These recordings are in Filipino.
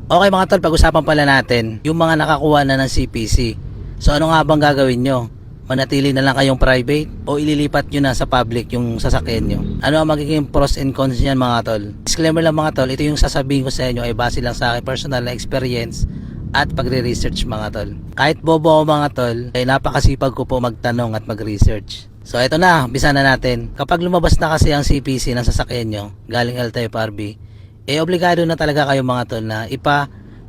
Okay mga tol, pag-usapan pala natin yung mga nakakuha na ng CPC. So ano nga bang gagawin nyo? Manatili na lang kayong private o ililipat nyo na sa public yung sasakyan nyo? Ano ang magiging pros and cons niyan mga tol? Disclaimer lang mga tol, ito yung sasabihin ko sa inyo ay base lang sa aking personal na experience at pagre-research mga tol. Kahit bobo ako mga tol, ay napakasipag ko po magtanong at mag-research. So ito na, umpisa na natin. Kapag lumabas na kasi ang CPC ng sasakyan nyo galing LTFRB, obligado na talaga kayo mga tol na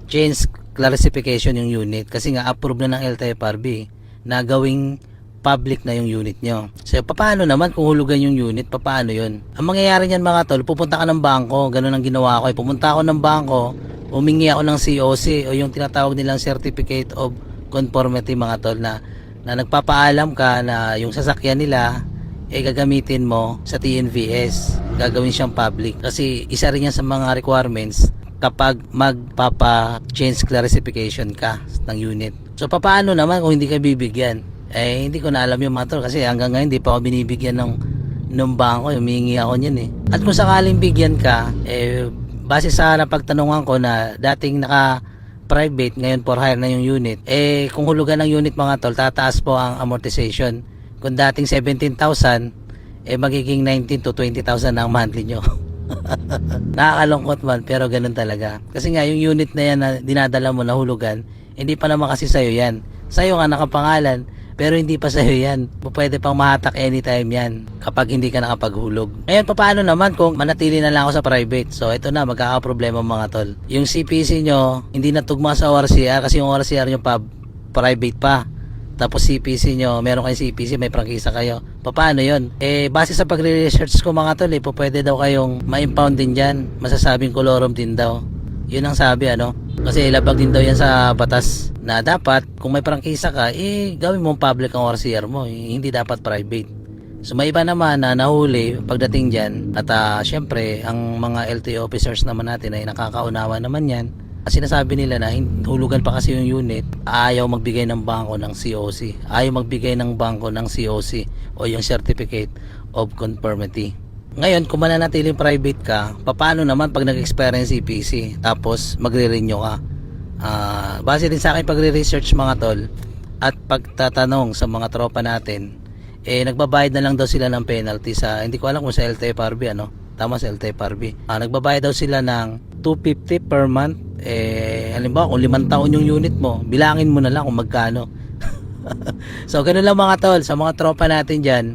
change classification yung unit kasi nga approve na ng LTFRB na gawing public na yung unit nyo. So paano naman kung hulugan yung unit, paano yun? Ang mangyayari niyan mga tol, pupunta ka ng bangko, ganun ang ginawa ko. Pumunta ako ng bangko, humingi ako ng COC o yung tinatawag nilang Certificate of Conformity mga tol na nagpapaalam ka na yung sasakyan nila gagamitin mo sa TNVS, gagawin siyang public kasi isa rin yan sa mga requirements kapag magpapa-change classification ka ng unit. So paano naman kung hindi ka bibigyan? Hindi ko na alam yung mga tol kasi hanggang ngayon hindi pa ako binibigyan ng bangko, humingi ako niyan At kung sakaling bigyan ka, base sa napagtanungan ko na dating naka private, ngayon for hire na yung unit, kung hulugan ng unit mga tol, tataas po ang amortization. Kung dating 17,000, magiging 19 to 20,000 na ang monthly nyo. Nakakalungkot man, pero ganun talaga. Kasi nga, yung unit na yan na dinadala mo na hulugan, hindi pa naman kasi sa'yo yan. Sa'yo nga nakapangalan, pero hindi pa sa'yo yan. Pwede pang mahatak anytime yan kapag hindi ka nakapaghulog. Ngayon, paano naman kung manatili na lang ako sa private? So, ito na, magkakaproblema mga tol. Yung CPC nyo, hindi natugma sa ORCR kasi yung ORCR nyo pa, private pa. Tapos CPC nyo, meron kayong CPC, may prangkisa kayo. Paano yun? Base sa pagre-research ko mga tol, pwede daw kayong ma-impound din dyan. Masasabing kolorum din daw. Yun ang sabi, Kasi labag din daw yan sa batas na dapat, kung may prangkisa ka, gawin mo public ang ORCR mo. Hindi dapat private. So may iba naman na nahuli pagdating dyan. At syempre, ang mga LTO officers naman natin ay nakakaunawa naman yan. Sinasabi nila na hulugan pa kasi yung unit, ayaw magbigay ng bangko ng COC, ayaw magbigay ng bangko ng COC o yung Certificate of Conformity. Ngayon, kung mananatiling private ka, paano naman pag nag-expire yung CPC tapos magre-renew ka? Base din sa akin pagre-research mga tol at pagtatanong sa mga tropa natin, nagbabayad na lang daw sila ng penalty sa, hindi ko alam kung sa LTFRB tama, sa LTFRB. Nagbabayad daw sila ng 250 per month. Halimbawa kung 5 taon yung unit mo, bilangin mo na lang kung magkano. So ganun lang mga tol, sa mga tropa natin dyan,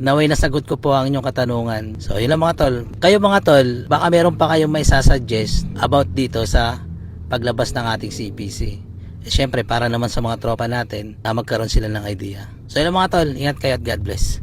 naway nasagot ko po ang inyong katanungan. So yun lang mga tol. Kayo mga tol, baka meron pa kayong may sasuggest about dito sa paglabas ng ating CPC. Siyempre para naman sa mga tropa natin na magkaroon sila ng idea. So yun lang mga tol, ingat kayo at God bless.